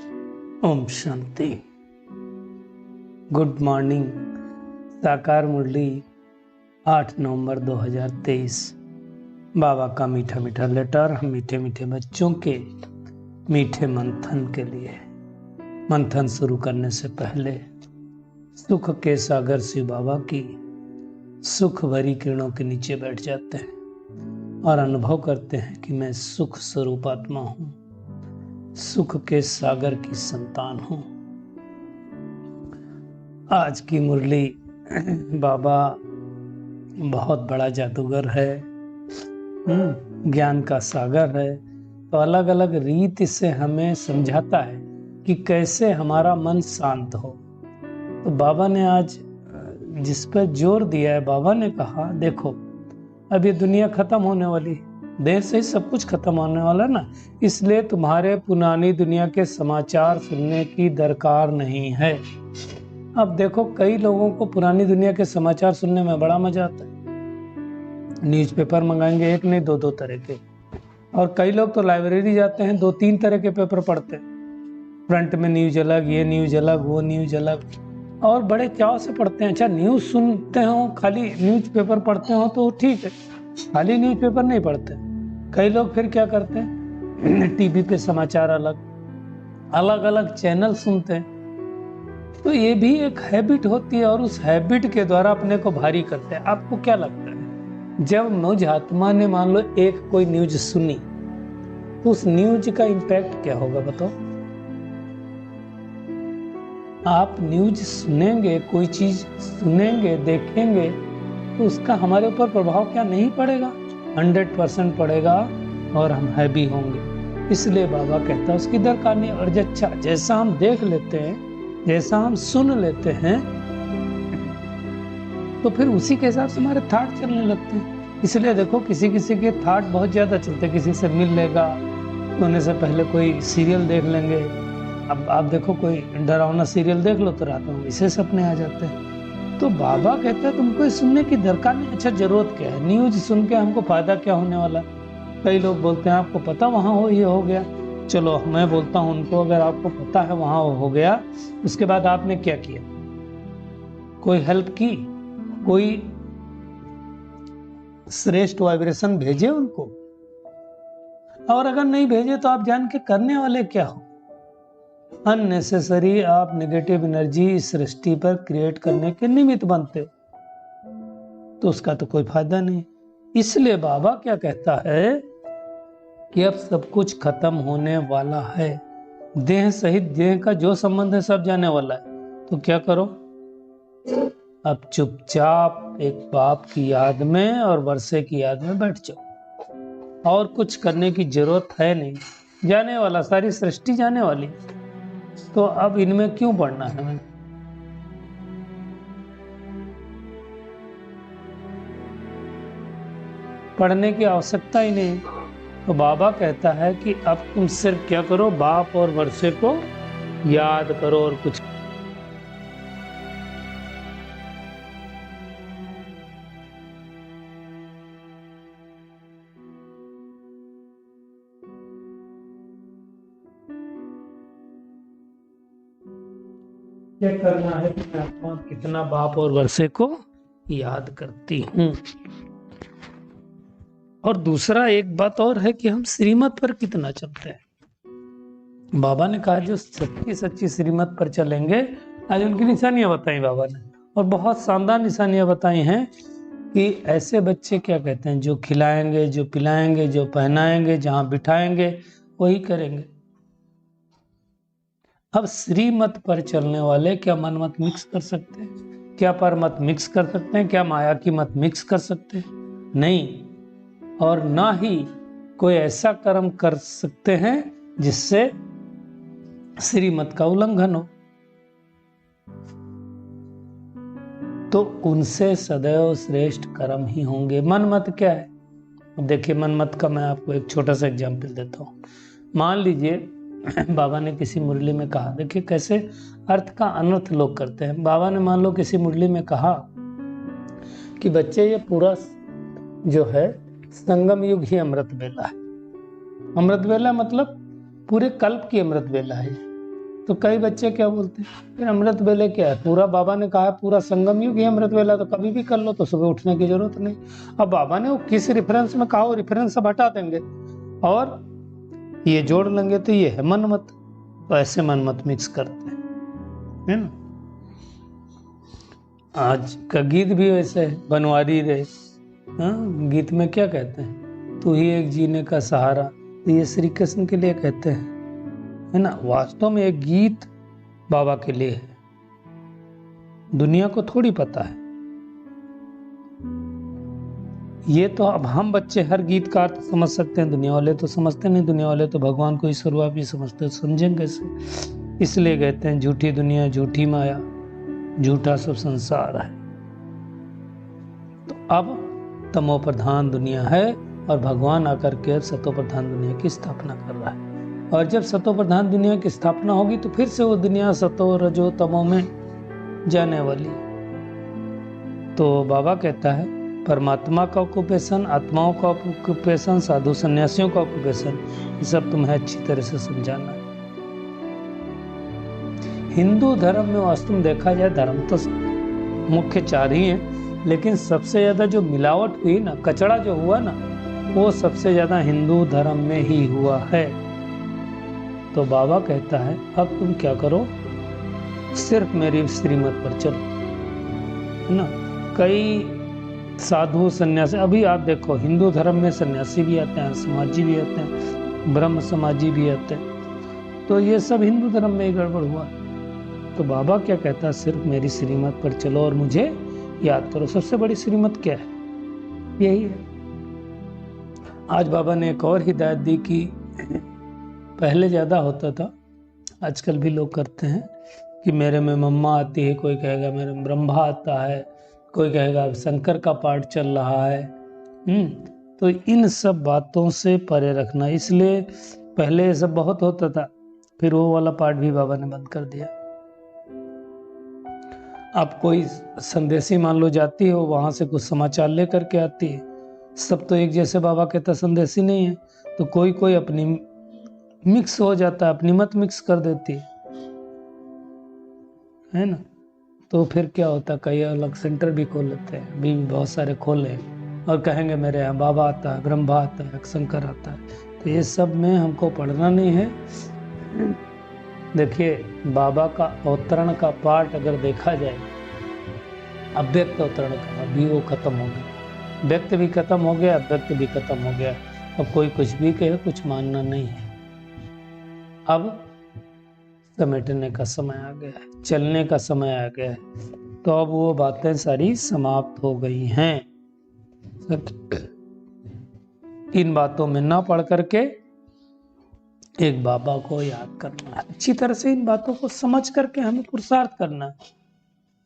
Om Shanti. Good morning. साकार मुरली 8 नवंबर 2023। बाबा का मीठा मीठा लेटर हम मीठे मीठे बच्चों के मीठे मंथन के लिए। मंथन शुरू करने से पहले सुख के सागर शिव बाबा की सुख भरी किरणों के नीचे बैठ जाते हैं और अनुभव करते हैं कि मैं सुख स्वरूप आत्मा हूँ, सुख के सागर की संतान हूँ। आज की मुरली बाबा बहुत बड़ा जादूगर है, ज्ञान का सागर है। तो अलग अलग रीति से हमें समझाता है कि कैसे हमारा मन शांत हो। तो बाबा ने आज जिस पर जोर दिया है, बाबा ने कहा देखो अब ये दुनिया खत्म होने वाली, देर से ही सब कुछ खत्म होने वाला ना, इसलिए तुम्हारे पुरानी दुनिया के समाचार सुनने की दरकार नहीं है। अब देखो कई लोगों को पुरानी दुनिया के समाचार सुनने में बड़ा मजा आता है। न्यूज़पेपर मंगाएंगे, एक नहीं दो तरह के, और कई लोग तो लाइब्रेरी जाते हैं 2-3 तरह के पेपर पढ़ते हैं। फ्रंट में न्यूज अलग, ये न्यूज अलग, वो न्यूज अलग, और बड़े चाव से पढ़ते हैं। अच्छा न्यूज सुनते हो, खाली न्यूज पेपर पढ़ते हो तो ठीक है, खाली न्यूज पेपर नहीं पढ़ते। कई लोग फिर क्या करते हैं, टीवी पे समाचार अलग अलग चैनल सुनते हैं। तो ये भी एक हैबिट होती है और उस हैबिट के द्वारा अपने को भारी करते हैं। आपको क्या लगता है, जब मुझ आत्मा ने मान लो एक कोई न्यूज सुनी तो उस न्यूज का इम्पैक्ट क्या होगा बताओ? आप न्यूज सुनेंगे, कोई चीज सुनेंगे, देखेंगे, तो उसका हमारे ऊपर प्रभाव क्या नहीं पड़ेगा? 100% पड़ेगा और हम हैवी होंगे। इसलिए बाबा कहता है उसकी दरकार नहीं। और अच्छा जैसा हम देख लेते हैं, जैसा हम सुन लेते हैं, तो फिर उसी के हिसाब से हमारे थॉट चलने लगते हैं। इसलिए देखो किसी किसी के थॉट बहुत ज्यादा चलते हैं। किसी से मिल लेगा, सोने से पहले कोई सीरियल देख लेंगे। अब आप देखो कोई डरावना सीरियल देख लो तो रात में वैसे सपने आ जाते हैं। तो बाबा कहते हैं तुमको सुनने की दरकार नहीं। अच्छा जरूरत क्या है? न्यूज सुन के हमको फायदा क्या होने वाला? कई लोग बोलते हैं आपको पता वहाँ हो ये हो गया। चलो मैं बोलता हूँ उनको, अगर आपको पता है वहाँ हो गया, उसके बाद आपने क्या किया? कोई हेल्प की? कोई श्रेष्ठ वाइब्रेशन भेजे उनको? और अगर नहीं भेजे तो आप जान के करने वाले क्या हो? अननेसेसरी आप नेगेटिव एनर्जी इस सृष्टि पर क्रिएट करने के निमित्त बनते हो, तो उसका तो कोई फायदा नहीं। इसलिए बाबा क्या कहता है कि अब सब कुछ खत्म होने वाला है। देह सहित देह का जो संबंध है सब जाने वाला है। तो क्या करो? अब चुपचाप एक बाप की याद में और वर्षे की याद में बैठ जाओ। और कुछ करने की जरूरत है नहीं, जाने वाला, सारी सृष्टि जाने वाली। तो अब इनमें क्यों पढ़ना है? हमें पढ़ने की आवश्यकता ही नहीं। तो बाबा कहता है कि अब तुम सिर्फ क्या करो, बाप और वर्षे को याद करो और कुछ। क्या करना है कि आत्मा कितना बाप और वर्षे को याद करती हूँ। और दूसरा एक बात और है कि हम श्रीमत पर कितना चलते हैं। बाबा ने कहा जो सच्ची सच्ची श्रीमत पर चलेंगे, आज उनकी निशानियां बताई बाबा ने, और बहुत शानदार निशानियां बताई हैं कि ऐसे बच्चे क्या कहते हैं, जो खिलाएंगे, जो पिलाएंगे, जो पहनाएंगे, जहां बिठाएंगे वही करेंगे। अब श्रीमत पर चलने वाले क्या मन मत मिक्स कर सकते हैं? क्या पर मत मिक्स कर सकते हैं? क्या माया की मत मिक्स कर सकते हैं? नहीं। और ना ही कोई ऐसा कर्म कर सकते हैं जिससे श्रीमत का उल्लंघन हो। तो उनसे सदैव श्रेष्ठ कर्म ही होंगे। मन मत क्या है? देखिए मन मत का मैं आपको एक छोटा सा एग्जाम्पल देता हूँ। मान लीजिए बाबा ने किसी मुरली में कहा, देखिए कैसे अर्थ का अनर्थ लोग करते हैं। बाबा ने मान लो किसी मुरली में कहा कि बच्चे ये पूरा जो है संगम युग ही अमृत बेला है। अमृत बेला मतलब पूरे कल्प की अमृत बेला है। तो कई बच्चे क्या बोलते हैं, फिर अमृत वेले क्या है, पूरा बाबा ने कहा है पूरा संगम युग ही अमृत वेला, तो कभी भी कर लो, तो सुबह उठने की जरूरत नहीं। अब बाबा ने वो किस रेफरेंस में कहा, वो रेफरेंस सब हटा देंगे और ये जोड़ लेंगे, तो ये है मनमत। तो ऐसे मनमत मिक्स करते हैं, है ना। आज का गीत भी वैसे है, बनवारी रे। हाँ, गीत में क्या कहते हैं, तू ही एक जीने का सहारा, तो ये श्री कृष्ण के लिए कहते हैं, है ना। वास्तव में एक गीत बाबा के लिए है, दुनिया को थोड़ी पता है ये। तो अब हम बच्चे हर गीत का अर्थ समझ सकते हैं, दुनिया वाले तो समझते नहीं। दुनिया वाले तो भगवान को ईश्वर भी समझते, समझेंगे कैसे। इसलिए कहते हैं झूठी दुनिया झूठी माया, झूठा सब संसार है। तो अब तमो प्रधान दुनिया है और भगवान आकर के सतो प्रधान दुनिया की स्थापना कर रहा है। और जब सतो प्रधान दुनिया की स्थापना होगी तो फिर से वो दुनिया सतो रजो तमो में जाने वाली। तो बाबा कहता है परमात्मा का ऑक्यूपेशन, आत्माओं का ऑक्यूपेशन, साधु सन्यासियों का ऑक्यूपेशन, ये सब तुम्हें अच्छी तरह से समझाना है। हिंदू धर्म में वास्तव में देखा जाए, धर्म तो मुख्य 4 ही हैं, लेकिन सबसे ज्यादा जो मिलावट हुई ना, कचड़ा जो हुआ ना, वो सबसे ज्यादा हिंदू धर्म में ही हुआ है। तो बाबा कहता है अब तुम क्या करो, सिर्फ मेरी श्रीमत पर चलो, है ना। कई साधु सन्यासी, अभी आप देखो हिंदू धर्म में सन्यासी भी आते हैं, समाजी भी आते हैं, ब्रह्म समाजी भी आते हैं, तो ये सब हिंदू धर्म में ही गड़बड़ हुआ। तो बाबा क्या कहता है, सिर्फ मेरी श्रीमत पर चलो और मुझे याद करो। सबसे बड़ी श्रीमत क्या है, यही है। आज बाबा ने एक और हिदायत दी कि पहले ज्यादा होता था, आजकल भी लोग करते हैं कि मेरे में मम्मा आती है, कोई कहेगा मेरे में ब्रह्मा आता है, कोई कहेगा शंकर का पाठ चल रहा है। तो इन सब बातों से परे रखना, इसलिए पहले सब बहुत होता था, फिर वो वाला पाठ भी बाबा ने बंद कर दिया। अब कोई संदेशी मान लो जाती है, वहां से कुछ समाचार लेकर के आती है, सब तो एक जैसे बाबा कहता संदेशी नहीं है, तो कोई कोई अपनी मिक्स हो जाता है, अपनी मत मिक्स कर देती है ना। तो फिर क्या होता, कई अलग सेंटर भी खोल लेते हैं, अभी भी बहुत सारे खोले और कहेंगे मेरे यहाँ बाबा आता है, ब्रह्मा आता है, शंकर आता है। तो ये सब में हमको पढ़ना नहीं है। देखिए बाबा का अवतरण का पाठ अगर देखा जाए, अव्यक्त अवतरण का, अभी वो खत्म हो गया, व्यक्त भी खत्म हो गया, अव्यक्त भी खत्म हो गया। अब कोई कुछ भी कहे, कुछ मानना नहीं है। अब समेटने का समय आ गया है, चलने का समय आ गया है। तो अब वो बातें सारी समाप्त हो गई हैं। इन बातों में ना पढ़ करके एक बाबा को याद करना है, अच्छी तरह से इन बातों को समझ करके हमें पुरुषार्थ करना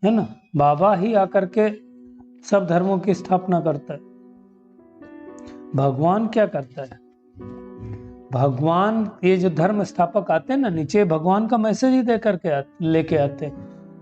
है ना। बाबा ही आकर के सब धर्मों की स्थापना करता है। भगवान क्या करता है, भगवान ये जो धर्म स्थापक आते हैं ना, नीचे भगवान का मैसेज ही दे करके लेके आते हैं,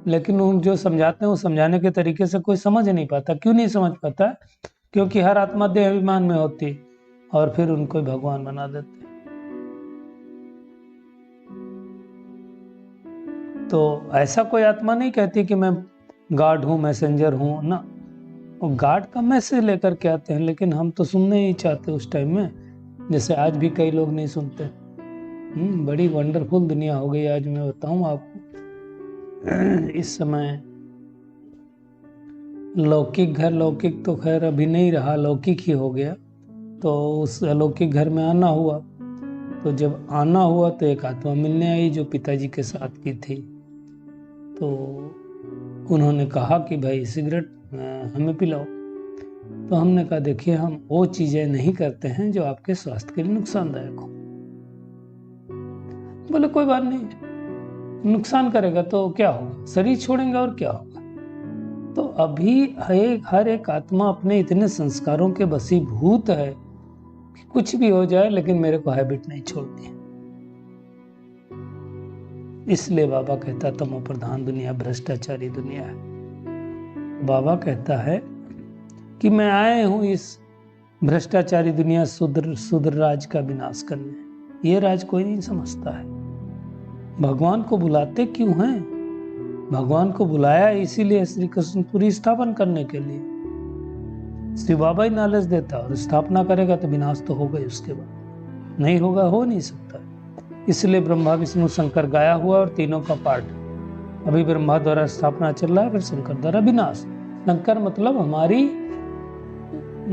लेकिन उन जो समझाते हैं वो समझाने के तरीके से कोई समझ नहीं पाता। क्यों नहीं समझ पाता, क्योंकि हर आत्मा देह अभिमान में होती है और फिर उनको भगवान बना देते हैं। तो ऐसा कोई आत्मा नहीं कहती कि मैं गॉड हूं, मैसेंजर हूं ना, वो गॉड का मैसेज लेकर के आते हैं, लेकिन हम तो सुनने ही चाहते उस टाइम में, जैसे आज भी कई लोग नहीं सुनते। बड़ी वंडरफुल दुनिया हो गई आज, मैं बताऊं आपको। इस समय लौकिक घर, लौकिक तो खैर अभी नहीं रहा, लौकिक ही हो गया। तो उस अलौकिक घर में आना हुआ, तो जब आना हुआ तो एक आत्मा मिलने आई जो पिताजी के साथ की थी। तो उन्होंने कहा कि भाई सिगरेट हमें पिलाओ। तो हमने कहा देखिए हम वो चीजें नहीं करते हैं जो आपके स्वास्थ्य के लिए नुकसानदायक हो। बोले कोई बात नहीं, नुकसान करेगा तो क्या होगा, शरीर छोड़ेंगे और क्या होगा। तो अभी हर एक आत्मा अपने इतने संस्कारों के वशीभूत है कि कुछ भी हो जाए, लेकिन मेरे को हैबिट नहीं छोड़नी है। इसलिए बाबा कहता तमो प्रधान दुनिया भ्रष्टाचारी दुनिया है। बाबा कहता है कि मैं आए हूं इस भ्रष्टाचारी दुनिया शूद्र राज का विनाश करने। ये राज कोई नहीं समझता है। भगवान को बुलाते क्यों हैं? भगवान को बुलाया इसीलिए श्री कृष्णपुरी स्थापन करने के लिए। शिव बाबा ही नॉलेज देता, और स्थापना करेगा तो विनाश तो होगा ही, उसके बाद नहीं होगा, हो नहीं सकता। इसलिए ब्रह्मा विष्णु शंकर गाया हुआ और तीनों का पाठ। अभी ब्रह्मा द्वारा स्थापना चल रहा है, फिर शंकर द्वारा विनाश। शंकर मतलब हमारी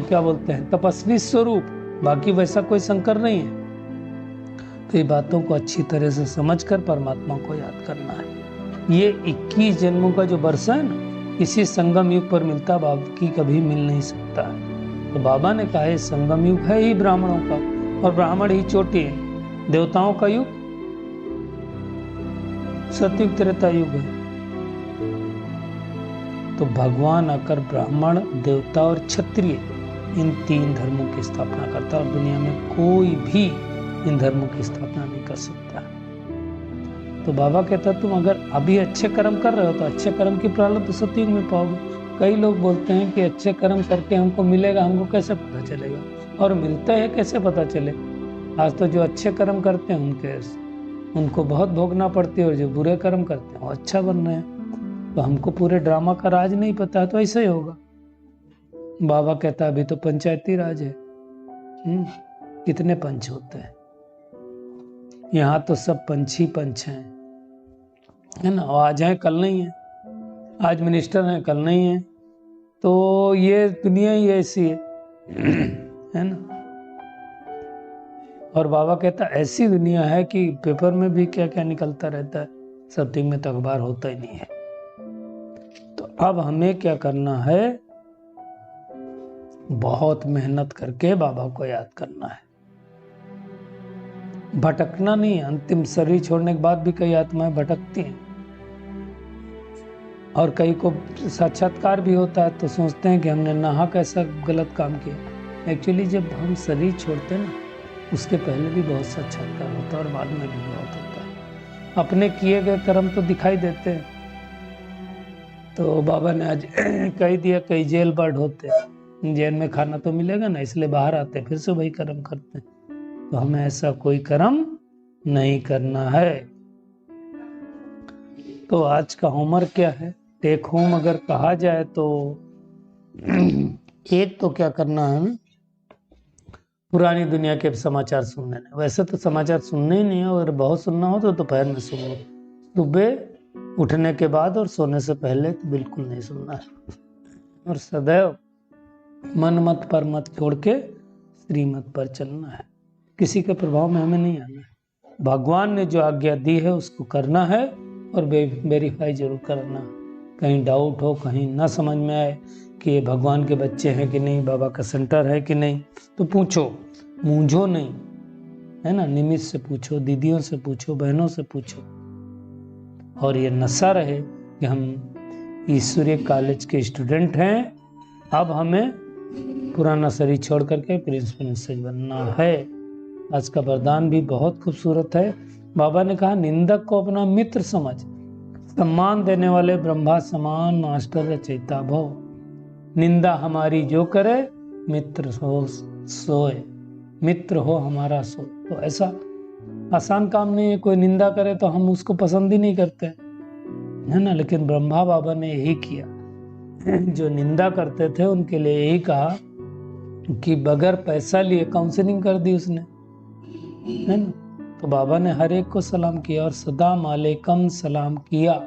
क्या बोलते हैं, तपस्वी स्वरूप, बाकी वैसा कोई शंकर नहीं है। तो ये बातों को अच्छी तरह से समझकर परमात्मा को याद करना है। ये 21 जन्मों का जो वर्ष है ना, इसी संगम युग पर मिलता, बाकी कभी मिल नहीं सकता है। तो बाबा ने कहा ये संगम युग है ही ब्राह्मणों का, और ब्राह्मण ही चोटी है। देवताओं का युग सतयुग त्रेता युग है। तो भगवान आकर ब्राह्मण, देवता और क्षत्रिय, इन 3 धर्मों की स्थापना करता है, और दुनिया में कोई भी इन धर्मों की स्थापना नहीं कर सकता। तो बाबा कहता तुम अगर अभी अच्छे कर्म कर रहे हो तो अच्छे कर्म की प्रारब्ध सतयुग में पाओगे। कई लोग बोलते हैं कि अच्छे कर्म करके हमको मिलेगा, हमको कैसे पता चलेगा, और मिलता है कैसे पता चले। आज तो जो अच्छे कर्म करते हैं उनको बहुत भोगना पड़ती है, और जो बुरे कर्म करते हैं वो अच्छा बन रहे हैं। तो हमको पूरे ड्रामा का राज नहीं पता है, तो ऐसा ही होगा। बाबा कहता अभी तो पंचायती राज है। कितने पंच होते हैं यहाँ, तो सब पंछी पंच हैं, है ना। आज हैं कल नहीं है, आज मिनिस्टर हैं कल नहीं है। तो ये दुनिया ही ऐसी है ना। और बाबा कहता ऐसी दुनिया है कि पेपर में भी क्या क्या निकलता रहता है, सत्युग में तो अखबार होता ही नहीं है। तो अब हमें क्या करना है, बहुत मेहनत करके बाबा को याद करना है, भटकना नहीं। अंतिम शरीर छोड़ने के बाद भी कई आत्माएं भटकती हैं, और कई को साक्षात्कार भी होता है, तो सोचते हैं कि हमने नाहक ऐसा गलत काम किया। एक्चुअली जब हम शरीर छोड़ते हैं ना, उसके पहले भी बहुत साक्षात्कार होता है, और बाद में भी बहुत होता है। अपने किए गए कर्म तो दिखाई देते हैं। तो बाबा ने आज कह दिया कई जेल बर्ड होते हैं, जेल में खाना तो मिलेगा ना, इसलिए बाहर आते हैं, फिर से वही कर्म करते हैं। तो हमें ऐसा कोई कर्म नहीं करना है। तो आज का होमवर्क क्या है, टेक होम अगर कहा जाए तो एक तो क्या करना है, पुरानी दुनिया के समाचार सुनने हैं। वैसे तो समाचार सुनने ही नहीं है, अगर बहुत सुनना हो तो दोपहर में सुन लो, सुबह उठने के बाद और सोने से पहले तो बिल्कुल नहीं सुनना है। और सदैव मन मत पर मत छोड़ के श्रीमत पर चलना है। किसी के प्रभाव में हमें नहीं आना है। भगवान ने जो आज्ञा दी है उसको करना है, और वेरीफाई जरूर करना। कहीं डाउट हो, कहीं ना समझ में आए कि ये भगवान के बच्चे हैं कि नहीं, बाबा का सेंटर है कि नहीं, तो पूछो, मूंझो नहीं, है ना। निमित से पूछो, दीदियों से पूछो, बहनों से पूछो। और ये नशा रहे कि हम ईश्वरीय कॉलेज के स्टूडेंट हैं, अब हमें पुराना शरीर छोड़ करके प्रिंसिपल बनना है। आज का वरदान भी बहुत खूबसूरत है। बाबा ने कहा निंदक को अपना मित्र समझ, सम्मान देने वाले ब्रह्मा समान मास्टर रचयिता भव। निंदा हमारी जो करे, मित्र हो सोए, मित्र हो हमारा सो। तो ऐसा आसान काम नहीं है, कोई निंदा करे तो हम उसको पसंद ही नहीं करते, है ना। लेकिन ब्रह्मा बाबा ने यही किया, जो निंदा करते थे उनके लिए यही कहा कि बगैर पैसा लिए काउंसलिंग कर दी उसने, है ना। तो बाबा ने हर एक को सलाम किया, और सदा मालिकम सलाम किया।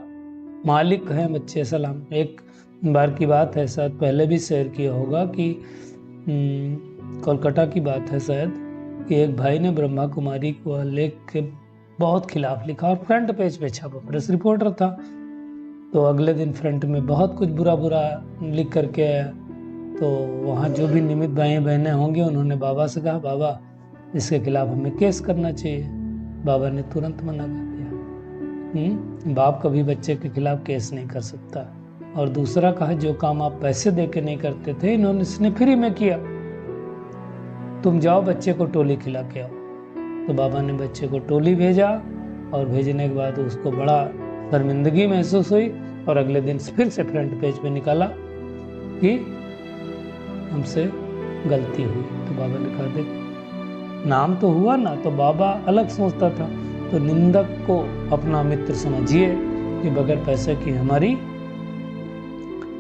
मालिक है बच्चे सलाम। एक बार की बात है, शायद पहले भी शेयर किया होगा, कि कोलकाता की बात है शायद, कि एक भाई ने ब्रह्मा कुमारी को लेख के बहुत खिलाफ लिखा, और फ्रंट पेज पे छापा, प्रेस रिपोर्टर था। तो अगले दिन फ्रंट में बहुत कुछ बुरा बुरा लिख करके आया। तो वहाँ जो भी निमित्त भाई बहनें होंगी, उन्होंने बाबा से कहा बाबा इसके खिलाफ हमें केस करना चाहिए। बाबा ने तुरंत मना कर दिया। बाप कभी बच्चे के खिलाफ केस नहीं कर सकता। और दूसरा कहा जो काम आप पैसे दे के नहीं करते थे, इसने फ्री में किया। तुम जाओ बच्चे को टोली खिला के आओ। तो बाबा ने बच्चे को टोली भेजा, और भेजने के बाद उसको बड़ा शर्मिंदगी महसूस हुई, और अगले दिन फिर से फ्रंट पेज पे निकाला कि हमसे गलती हुई। तो बाबा ने कहा देख नाम तो हुआ ना। तो बाबा अलग सोचता था, तो निंदक को अपना मित्र समझिए कि बगैर पैसे की हमारी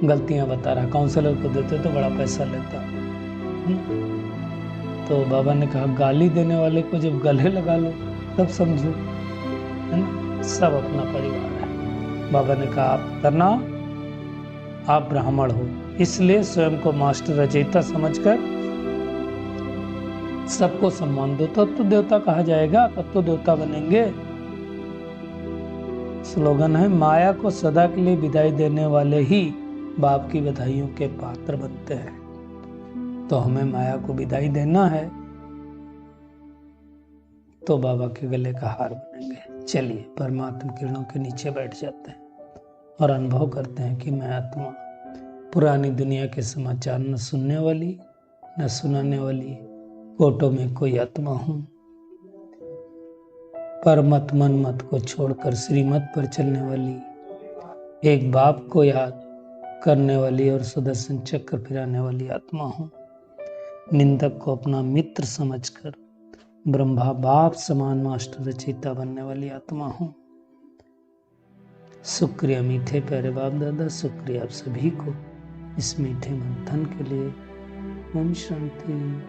गलतियां बता रहा। काउंसलर को देते तो बड़ा पैसा लेता। तो बाबा ने कहा गाली देने वाले को जब गले लगा लो तब समझो, है ना, सब अपना परिवार है। बाबा ने कहा आप करना, आप ब्राह्मण हो, इसलिए स्वयं को मास्टर रचयिता समझकर सबको सम्मान दो, तत्व देवता कहा जाएगा, तत्व देवता बनेंगे। स्लोगन है माया को सदा के लिए विदाई देने वाले ही बाप की बधाइयों के पात्र बनते हैं। तो हमें माया को विदाई देना है तो बाबा के गले का हार बनेंगे। चलिए परमात्मा किरणों के नीचे बैठ जाते हैं और अनुभव करते हैं कि मैं आत्मा पुरानी दुनिया के समाचार न सुनने वाली न सुनाने वाली कोटों में कोई आत्मा हूं। पर मत मन मत को छोड़कर श्रीमत पर चलने वाली, एक बाप को याद करने वाली और सुदर्शन चक्र फिराने वाली आत्मा हूं। निंदक को अपना मित्र समझकर ब्रह्मा बाप समान मास्टर रचयिता बनने वाली आत्मा हूं। शुक्रिया मीठे प्यारे बाप दादा, शुक्रिया आप सभी को इस मीठे मंथन के लिए। ओम शांति।